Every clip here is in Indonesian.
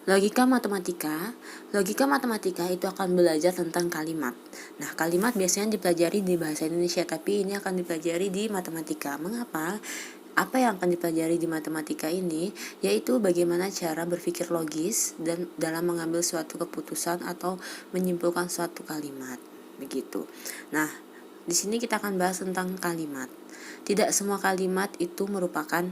Logika matematika. Logika matematika itu akan belajar tentang kalimat. Nah, kalimat biasanya dipelajari di bahasa Indonesia, tapi ini akan dipelajari di matematika. Mengapa? Apa yang akan dipelajari di matematika ini yaitu bagaimana cara berpikir logis dan dalam mengambil suatu keputusan atau menyimpulkan suatu kalimat. Begitu. Nah, di sini kita akan bahas tentang kalimat. Tidak semua kalimat itu merupakan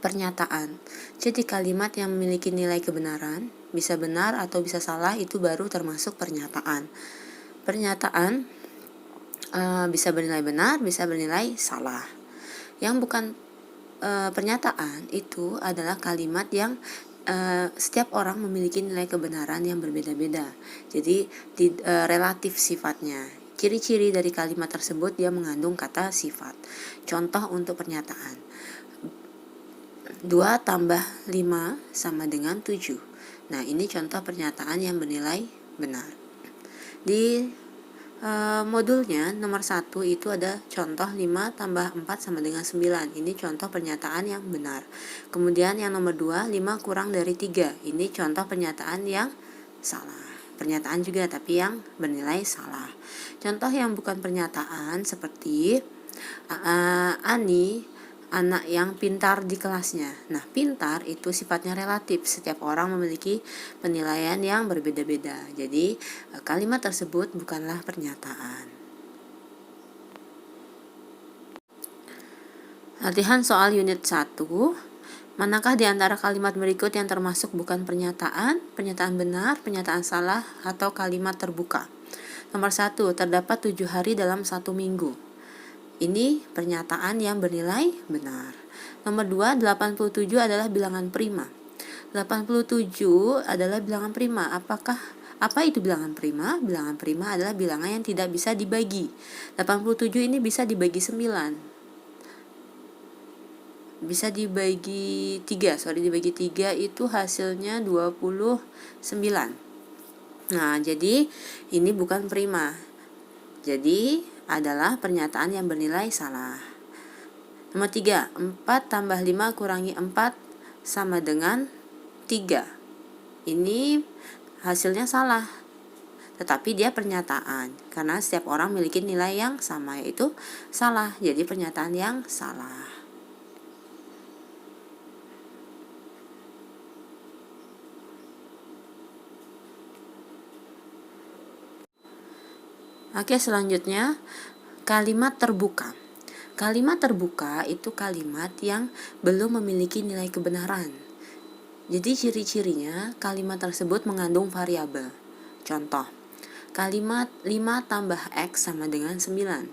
pernyataan. Jadi kalimat yang memiliki nilai kebenaran, bisa benar atau bisa salah, itu baru termasuk pernyataan. Pernyataan bisa bernilai benar, bisa bernilai salah. Yang bukan pernyataan itu adalah kalimat yang setiap orang memiliki nilai kebenaran yang berbeda-beda. Jadi relatif sifatnya. Ciri-ciri dari kalimat tersebut dia mengandung kata sifat. Contoh untuk pernyataan. 2 tambah 5 sama dengan 7. Nah, ini contoh pernyataan yang bernilai benar. Di modulnya nomor 1 itu ada contoh 5 tambah 4 sama dengan 9. Ini contoh pernyataan yang benar. Kemudian yang nomor 2, 5 kurang dari 3. Ini contoh pernyataan yang salah. Pernyataan juga tapi yang bernilai salah. Contoh yang bukan pernyataan seperti Ani anak yang pintar di kelasnya. Nah, pintar itu sifatnya relatif. Setiap orang memiliki penilaian yang berbeda-beda. Jadi, kalimat tersebut bukanlah pernyataan. Latihan soal unit 1. Manakah di antara kalimat berikut yang termasuk bukan pernyataan, pernyataan benar, pernyataan salah, atau kalimat terbuka? Nomor 1, terdapat 7 hari dalam 1 minggu. Ini pernyataan yang bernilai benar. Nomor 2, 87 adalah bilangan prima. 87 adalah bilangan prima. Apa itu bilangan prima? Bilangan prima adalah bilangan yang tidak bisa dibagi. 87 ini bisa dibagi 9. Bisa dibagi 3. Dibagi 3 itu hasilnya 29. Nah, jadi ini bukan prima. Jadi adalah pernyataan yang bernilai salah. Nomor 3, 4 tambah 5 kurangi 4 sama dengan 3. Ini hasilnya salah, tetapi dia pernyataan, karena setiap orang memiliki nilai yang sama, yaitu salah. Jadi pernyataan yang salah. Oke, selanjutnya kalimat terbuka. Kalimat terbuka itu kalimat yang belum memiliki nilai kebenaran. Jadi ciri-cirinya kalimat tersebut mengandung variabel. Contoh, kalimat 5 tambah X sama dengan 9.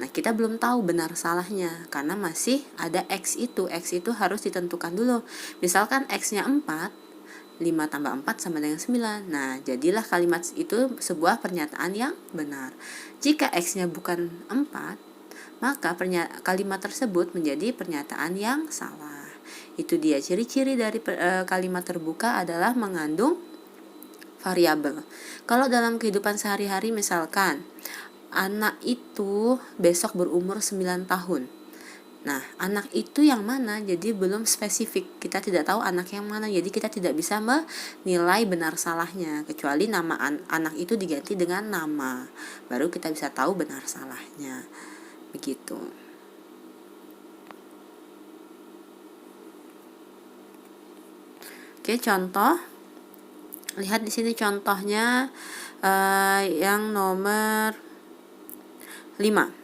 Nah, kita belum tahu benar salahnya karena masih ada X itu. X itu harus ditentukan dulu. Misalkan X-nya 4, 5 tambah 4 sama dengan 9. Nah, jadilah kalimat itu sebuah pernyataan yang benar. Jika X-nya bukan 4, maka kalimat tersebut menjadi pernyataan yang salah. Itu dia ciri-ciri dari kalimat terbuka adalah mengandung variabel. Kalau dalam kehidupan sehari-hari misalkan anak itu besok berumur 9 tahun. Nah, anak itu yang mana? Jadi belum spesifik. Kita tidak tahu anak yang mana. Jadi kita tidak bisa menilai benar salahnya. Kecuali nama anak itu diganti dengan nama. Baru kita bisa tahu benar salahnya. Begitu. Oke, contoh. Lihat di sini contohnya yang nomor 5.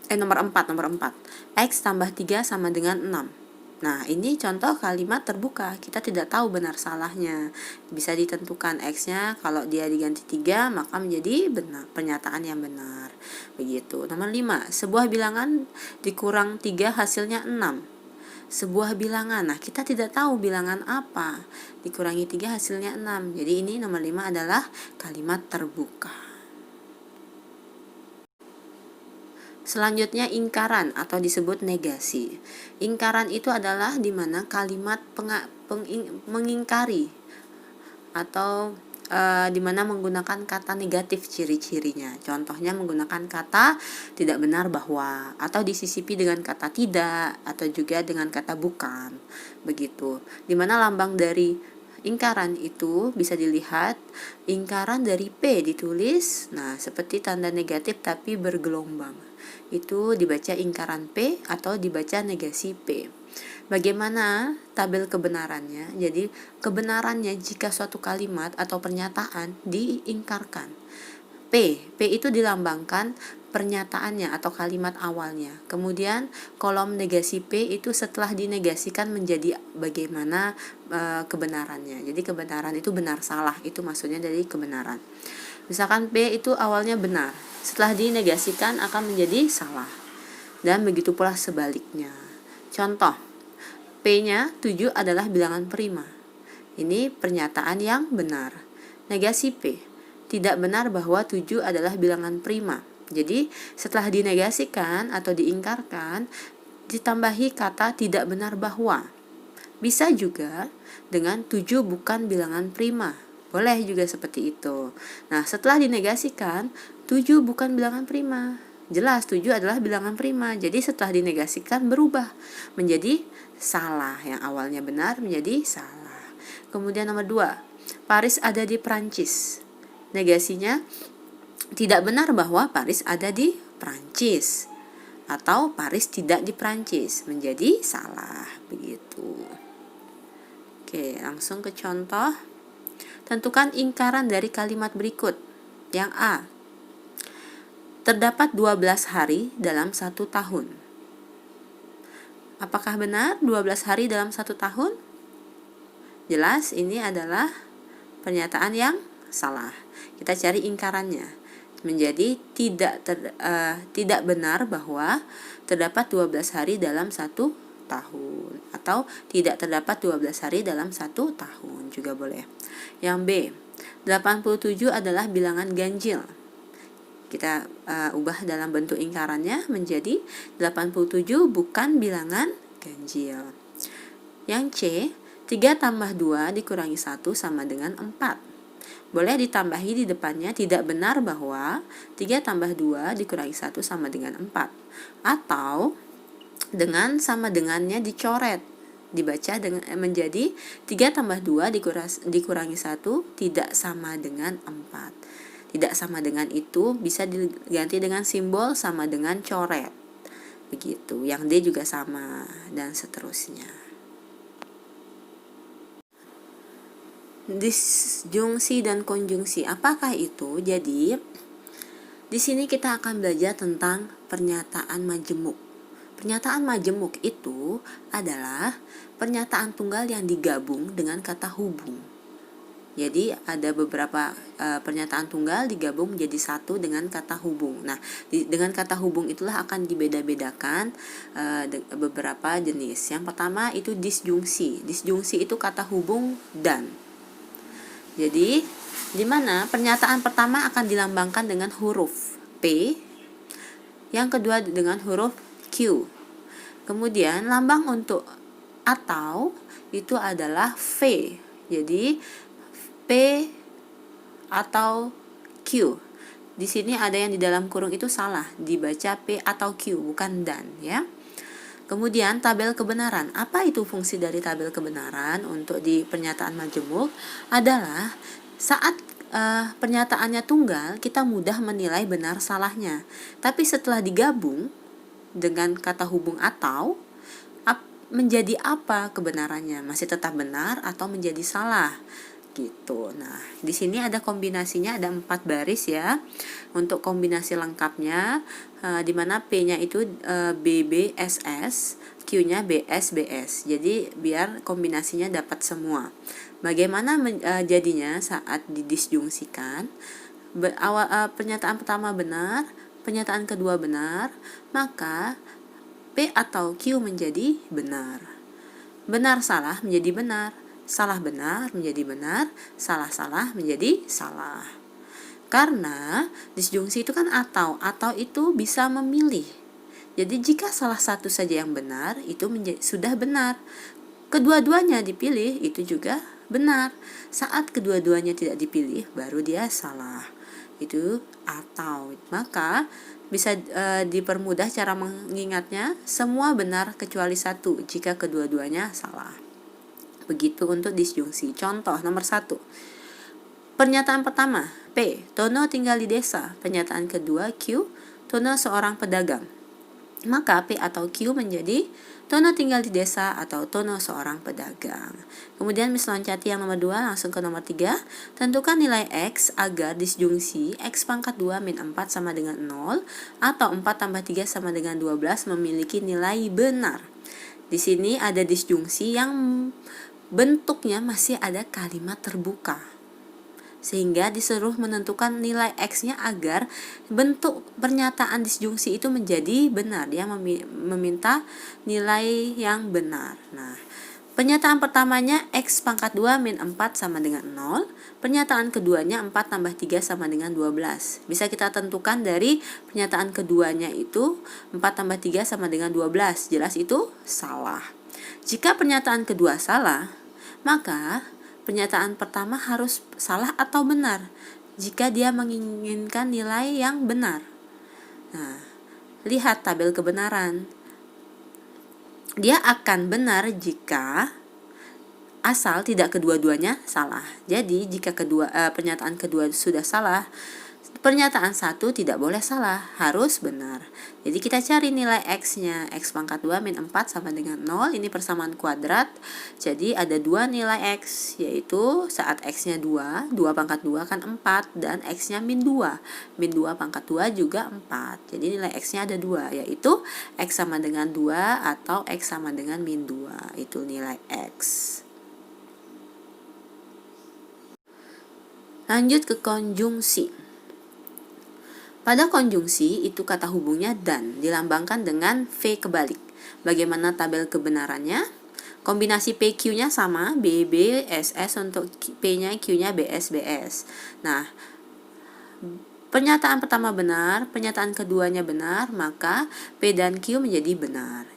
Nomor 4. X tambah 3 sama dengan 6. Nah, ini contoh kalimat terbuka. Kita tidak tahu benar salahnya. Bisa ditentukan X-nya, kalau dia diganti 3, maka menjadi benar, pernyataan yang benar. Begitu. Nomor 5. Sebuah bilangan dikurang 3 hasilnya 6. Sebuah bilangan. Nah, kita tidak tahu bilangan apa. Dikurangi 3 hasilnya 6. Jadi ini nomor 5 adalah kalimat terbuka. Selanjutnya ingkaran atau disebut negasi. Ingkaran itu adalah di mana kalimat mengingkari atau di mana menggunakan kata negatif ciri-cirinya. Contohnya menggunakan kata tidak benar bahwa, atau disisipi dengan kata tidak, atau juga dengan kata bukan. Begitu. Di mana lambang dari ingkaran itu bisa dilihat ingkaran dari P ditulis, nah seperti tanda negatif tapi bergelombang. Itu dibaca ingkaran P atau dibaca negasi P. Bagaimana tabel kebenarannya? Jadi kebenarannya jika suatu kalimat atau pernyataan diingkarkan. P itu dilambangkan pernyataannya atau kalimat awalnya. Kemudian kolom negasi P itu setelah dinegasikan menjadi bagaimana kebenarannya. Jadi kebenaran itu benar salah, itu maksudnya dari kebenaran. Misalkan P itu awalnya benar, setelah dinegasikan akan menjadi salah. Dan begitu pula sebaliknya. Contoh, P-nya 7 adalah bilangan prima. Ini pernyataan yang benar. Negasi P, tidak benar bahwa 7 adalah bilangan prima. Jadi setelah dinegasikan atau diingkarkan, ditambahi kata tidak benar bahwa. Bisa juga dengan 7 bukan bilangan prima. Boleh juga seperti itu. Nah, setelah dinegasikan, 7 bukan bilangan prima. Jelas 7 adalah bilangan prima. Jadi setelah dinegasikan berubah menjadi salah. Yang awalnya benar menjadi salah. Kemudian nomor 2, Paris ada di Prancis. Negasinya tidak benar bahwa Paris ada di Prancis, atau Paris tidak di Prancis, menjadi salah begitu. Oke, langsung ke contoh. Tentukan ingkaran dari kalimat berikut. Yang A, terdapat 12 hari dalam 1 tahun. Apakah benar 12 hari dalam 1 tahun? Jelas ini adalah pernyataan yang salah. Kita cari ingkarannya. Menjadi tidak benar bahwa terdapat 12 hari dalam 1 tahun, atau tidak terdapat 12 hari dalam 1 tahun juga boleh. Yang B, 87 adalah bilangan ganjil. Kita ubah dalam bentuk ingkarannya menjadi 87 bukan bilangan ganjil. Yang C, 3 tambah 2 dikurangi 1 sama dengan 4. Boleh ditambahi di depannya tidak benar bahwa 3 tambah 2 dikurangi 1 sama dengan 4. Atau dengan sama dengannya dicoret. Dibaca dengan menjadi 3 tambah 2 dikurangi 1 tidak sama dengan 4. Tidak sama dengan itu bisa diganti dengan simbol sama dengan coret. Begitu. Yang D juga sama dan seterusnya. Disjungsi dan konjungsi. Apakah itu? Jadi di sini kita akan belajar tentang pernyataan majemuk. Pernyataan majemuk itu adalah pernyataan tunggal yang digabung dengan kata hubung. Jadi ada beberapa pernyataan tunggal digabung menjadi satu dengan kata hubung. Nah, dengan kata hubung itulah akan dibeda-bedakan beberapa jenis. Yang pertama itu disjungsi. Disjungsi itu kata hubung dan. Jadi, di mana pernyataan pertama akan dilambangkan dengan huruf P, yang kedua dengan huruf Q. Kemudian lambang untuk atau itu adalah V. Jadi P atau Q. Di sini ada yang di dalam kurung itu salah, dibaca P atau Q bukan dan ya. Kemudian tabel kebenaran. Apa itu fungsi dari tabel kebenaran untuk di pernyataan majemuk? Adalah saat pernyataannya tunggal, kita mudah menilai benar salahnya. Tapi setelah digabung dengan kata hubung atau, menjadi apa kebenarannya? Masih tetap benar atau menjadi salah? Gitu. Nah, di sini ada kombinasinya, ada 4 baris ya. Untuk kombinasi lengkapnya, di mana P-nya itu BBSS, Q-nya BSBS. Jadi biar kombinasinya dapat semua. Bagaimana jadinya saat didisjungsikan? Pernyataan pertama benar, pernyataan kedua benar, maka P atau Q menjadi benar. Benar salah menjadi benar. Salah benar menjadi benar, salah menjadi salah. Karena disjungsi itu kan atau itu bisa memilih. Jadi jika salah satu saja yang benar, itu sudah benar. Kedua-duanya dipilih, itu juga benar. Saat kedua-duanya tidak dipilih, baru dia salah. Itu atau. Maka bisa dipermudah cara mengingatnya, semua benar kecuali satu jika kedua-duanya salah. Begitu untuk disjungsi. Contoh nomor 1. Pernyataan pertama, P. Tono tinggal di desa. Pernyataan kedua, Q. Tono seorang pedagang. Maka P atau Q menjadi Tono tinggal di desa atau Tono seorang pedagang. Kemudian Miss loncati yang nomor 2 langsung ke nomor 3. Tentukan nilai X agar disjungsi X pangkat 2 min 4 sama dengan 0 atau 4 tambah 3 sama dengan 12 memiliki nilai benar. Di sini ada disjungsi yang bentuknya masih ada kalimat terbuka, sehingga disuruh menentukan nilai X-nya agar bentuk pernyataan disjungsi itu menjadi benar. Dia meminta nilai yang benar. Nah, pernyataan pertamanya X pangkat 2 min 4 sama dengan 0. Pernyataan keduanya 4 tambah 3 sama dengan 12. Bisa kita tentukan dari pernyataan keduanya itu 4 tambah 3 sama dengan 12. Jelas itu salah. Jika pernyataan kedua salah, maka pernyataan pertama harus salah atau benar jika dia menginginkan nilai yang benar. Nah, lihat tabel kebenaran. Dia akan benar jika asal tidak kedua-duanya salah. Jadi jika pernyataan kedua sudah salah, pernyataan 1 tidak boleh salah, harus benar. Jadi kita cari nilai X-nya. X pangkat 2 min 4 sama dengan 0. Ini persamaan kuadrat. Jadi ada 2 nilai X, yaitu saat X-nya 2 pangkat 2 kan 4, dan X-nya min 2. Min 2 pangkat 2 juga 4. Jadi nilai X-nya ada 2, yaitu X sama dengan 2 atau X sama dengan min 2. Itu nilai X. Lanjut ke konjungsi. Pada konjungsi, itu kata hubungnya dan dilambangkan dengan V kebalik. Bagaimana tabel kebenarannya? Kombinasi PQ-nya sama, BB, SS untuk P-nya, Q-nya, BS, BS. Nah, pernyataan pertama benar, pernyataan keduanya benar, maka P dan Q menjadi benar.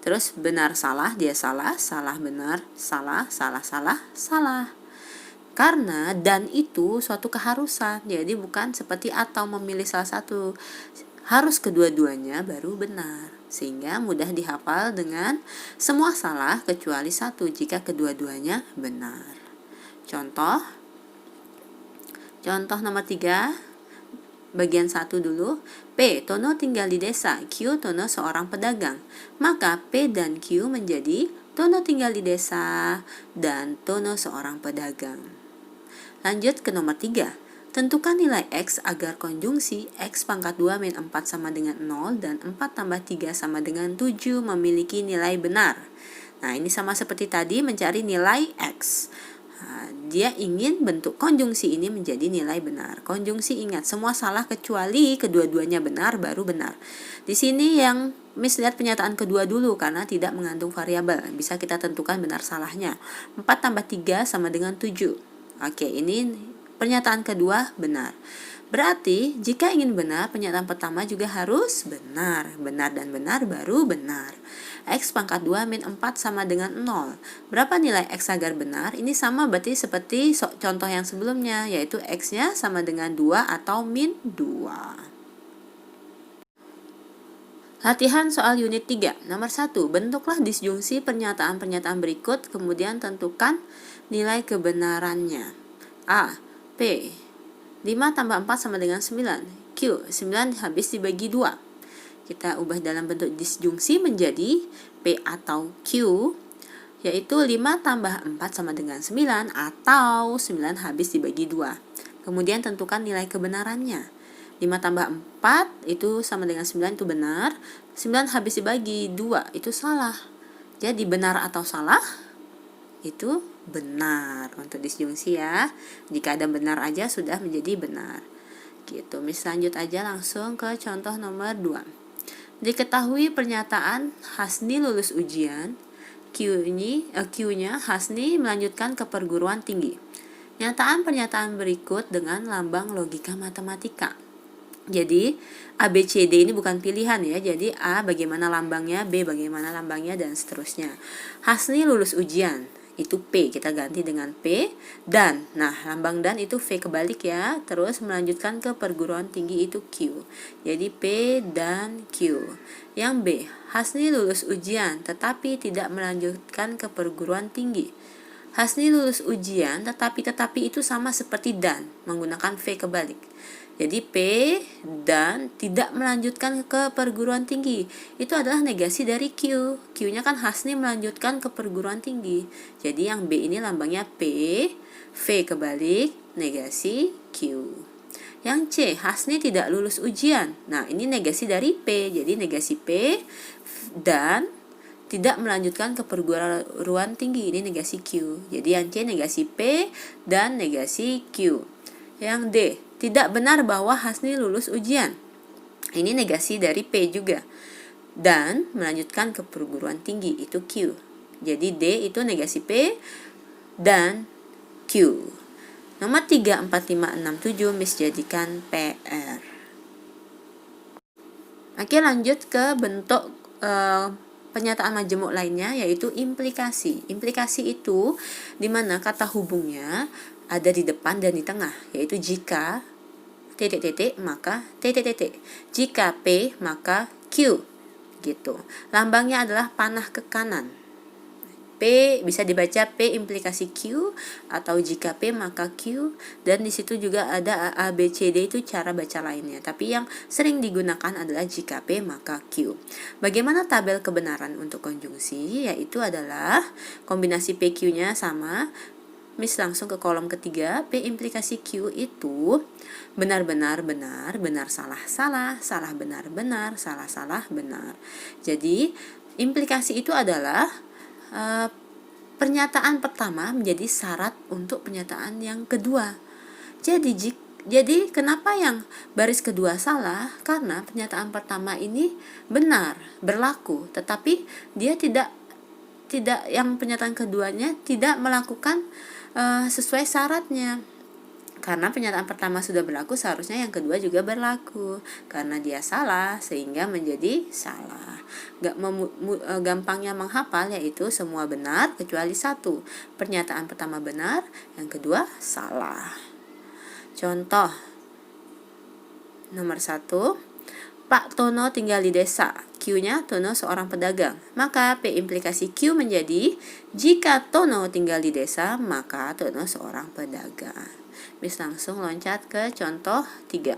Terus benar salah, dia salah, salah benar, salah, salah, salah, salah. Karena dan itu suatu keharusan, jadi bukan seperti atau memilih salah satu, harus kedua-duanya baru benar, sehingga mudah dihafal dengan semua salah kecuali satu jika kedua-duanya benar. Contoh nomor 3, bagian 1 dulu. P. Tono tinggal di desa. Q. Tono seorang pedagang. Maka P dan Q menjadi Tono tinggal di desa dan Tono seorang pedagang. Lanjut ke nomor 3. Tentukan nilai X agar konjungsi X pangkat 2 min 4 sama dengan 0 dan 4 tambah 3 sama dengan 7 memiliki nilai benar. Nah, ini sama seperti tadi mencari nilai X. Nah, dia ingin bentuk konjungsi ini menjadi nilai benar. Konjungsi ingat, semua salah kecuali kedua-duanya benar baru benar. Di sini yang Miss lihat pernyataan kedua dulu karena tidak mengandung variabel. Bisa kita tentukan benar salahnya. 4 tambah 3 sama dengan 7. Oke, ini pernyataan kedua benar. Berarti jika ingin benar, pernyataan pertama juga harus benar. Benar dan benar baru benar. X pangkat 2 min 4 sama dengan 0. Berapa nilai X agar benar? Ini sama berarti seperti contoh yang sebelumnya, yaitu X-nya sama dengan 2 atau min 2. Latihan soal unit 3. Nomor 1. Bentuklah disjungsi pernyataan-pernyataan berikut, kemudian tentukan nilai kebenarannya. A. P. 5 tambah 4 sama dengan 9. Q. 9 habis dibagi 2. Kita ubah dalam bentuk disjungsi menjadi P atau Q, yaitu 5 tambah 4 sama dengan 9 atau 9 habis dibagi 2. Kemudian tentukan nilai kebenarannya. 5 tambah 4 itu sama dengan 9, itu benar. 9 habis dibagi 2 itu salah. Jadi benar atau salah? Itu benar untuk disjungsi ya. Jika ada benar aja sudah menjadi benar. Gitu. Miss lanjut aja langsung ke contoh nomor 2. Diketahui pernyataan Hasni lulus ujian. Q-nya Hasni melanjutkan ke perguruan tinggi. Nyataan pernyataan berikut dengan lambang logika matematika. Jadi A, B, C, D ini bukan pilihan ya. Jadi A bagaimana lambangnya, B bagaimana lambangnya, dan seterusnya. Hasni lulus ujian, itu P, kita ganti dengan P. Dan, nah lambang dan itu V kebalik ya. Terus melanjutkan ke perguruan tinggi itu Q. Jadi P dan Q. Yang B, Hasni lulus ujian tetapi tidak melanjutkan ke perguruan tinggi. Hasni lulus ujian, tetapi itu sama seperti dan, menggunakan V kebalik. Jadi P dan tidak melanjutkan ke perguruan tinggi. Itu adalah negasi dari Q. Q-nya kan Hasni melanjutkan ke perguruan tinggi. Jadi yang B ini lambangnya P, V kebalik, negasi Q. Yang C, Hasni tidak lulus ujian. Nah, ini negasi dari P. Jadi negasi P dan tidak melanjutkan ke perguruan tinggi. Ini negasi Q. Jadi yang C negasi P dan negasi Q. Yang D, tidak benar bahwa Hasni lulus ujian. Ini negasi dari P juga. Dan melanjutkan ke perguruan tinggi, itu Q. Jadi D itu negasi P dan Q. Nomor 3, 4, 5, 6, 7 Miss jadikan PR. Oke, lanjut ke bentuk pernyataan majemuk lainnya, yaitu implikasi. Implikasi itu dimana kata hubungnya ada di depan dan di tengah, yaitu jika titik-titik maka titik-titik, jika P maka Q gitu. Lambangnya adalah panah ke kanan. P bisa dibaca P implikasi Q atau jika P maka Q, dan di situ juga ada A, B, C, D, itu cara baca lainnya. Tapi yang sering digunakan adalah jika P maka Q. Bagaimana tabel kebenaran untuk konjungsi? Yaitu adalah kombinasi PQ-nya sama. Miss langsung ke kolom ketiga. P implikasi Q itu benar-benar benar, benar salah salah, salah benar benar, salah salah benar. Jadi implikasi itu adalah pernyataan pertama menjadi syarat untuk pernyataan yang kedua. Jadi kenapa yang baris kedua salah? Karena pernyataan pertama ini benar, berlaku, tetapi dia tidak yang pernyataan keduanya tidak melakukan sesuai syaratnya. Karena pernyataan pertama sudah berlaku, seharusnya yang kedua juga berlaku. Karena dia salah, sehingga menjadi salah. Gampangnya menghafal yaitu semua benar kecuali satu. Pernyataan pertama benar, yang kedua salah. Contoh nomor 1, Pak Tono tinggal di desa. Q-nya Tono seorang pedagang. Maka P implikasi Q menjadi jika Tono tinggal di desa, maka Tono seorang pedagang. Bisa langsung loncat ke contoh 3.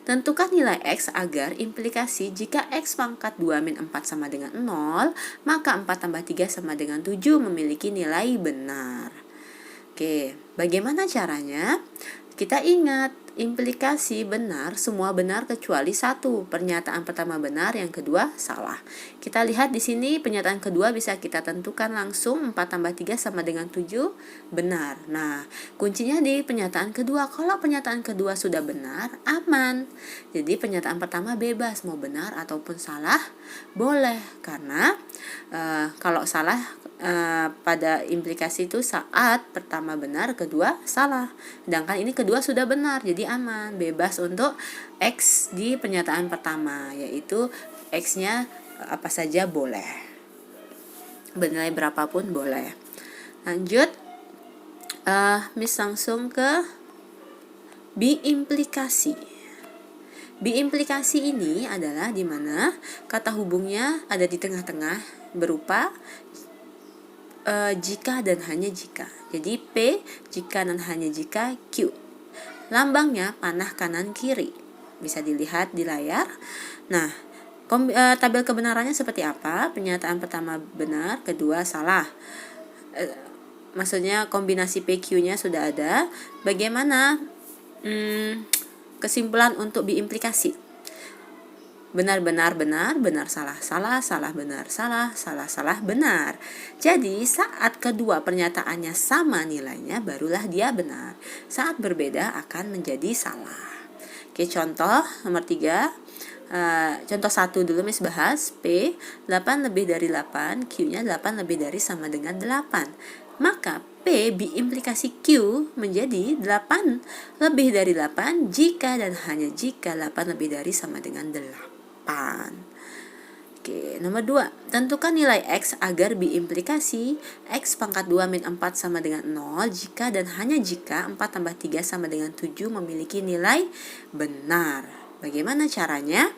Tentukan nilai X agar implikasi jika X pangkat 2 min 4 sama dengan 0, maka 4 tambah 3 sama dengan 7 memiliki nilai benar. Oke, bagaimana caranya? Kita ingat, implikasi benar, semua benar kecuali satu. Pernyataan pertama benar, yang kedua salah. Kita lihat di sini pernyataan kedua bisa kita tentukan langsung, 4 tambah 3 sama dengan 7, benar. Nah, kuncinya di pernyataan kedua. Kalau pernyataan kedua sudah benar, aman. Jadi pernyataan pertama bebas, mau benar ataupun salah, boleh. Karena kalau salah pada implikasi itu saat pertama benar, kedua salah. Sedangkan ini kedua sudah benar, jadi aman, bebas untuk X di pernyataan pertama, yaitu X-nya apa saja boleh, bernilai berapapun boleh. Lanjut, Miss langsung ke B implikasi. B implikasi ini adalah dimana kata hubungnya ada di tengah-tengah berupa jika dan hanya jika. Jadi P jika dan hanya jika Q. Lambangnya panah kanan kiri. Bisa dilihat di layar. Nah, tabel kebenarannya seperti apa? Pernyataan pertama benar, kedua salah. Maksudnya kombinasi PQ-nya sudah ada. Bagaimana kesimpulan untuk B implikasi? Benar-benar benar, benar salah salah, salah benar salah, salah salah benar. Jadi saat kedua pernyataannya sama nilainya, barulah dia benar. Saat berbeda akan menjadi salah. Oke, contoh nomor 3. Contoh 1 dulu Miss bahas. P 8 lebih dari 8, Q-nya 8 lebih dari sama dengan 8. Maka P B implikasi Q menjadi 8 lebih dari 8 jika dan hanya jika 8 lebih dari sama dengan 8. Oke, nomor 2. Tentukan nilai X agar B implikasi X pangkat 2 min 4 sama dengan 0 jika dan hanya jika 4 tambah 3 sama dengan 7 memiliki nilai benar. Bagaimana caranya?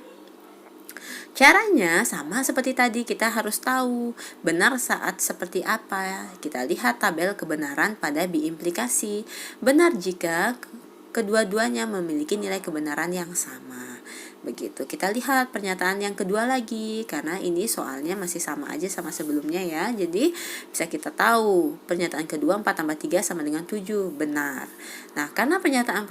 Caranya sama seperti tadi, kita harus tahu benar saat seperti apa. Kita lihat tabel kebenaran pada biimplikasi. Benar jika kedua-duanya memiliki nilai kebenaran yang sama. Begitu. Kita lihat pernyataan yang kedua lagi, karena ini soalnya masih sama aja sama sebelumnya ya. Jadi bisa kita tahu pernyataan kedua 4 tambah 3 sama dengan 7, benar. Nah, karena pernyataan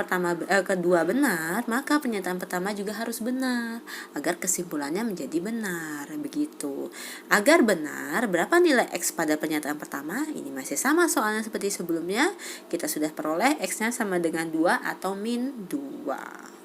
kedua benar, maka pernyataan pertama juga harus benar agar kesimpulannya menjadi benar. Begitu. Agar benar, berapa nilai X pada pernyataan pertama? Ini masih sama soalnya seperti sebelumnya. Kita sudah peroleh X-nya sama dengan 2 atau min 2.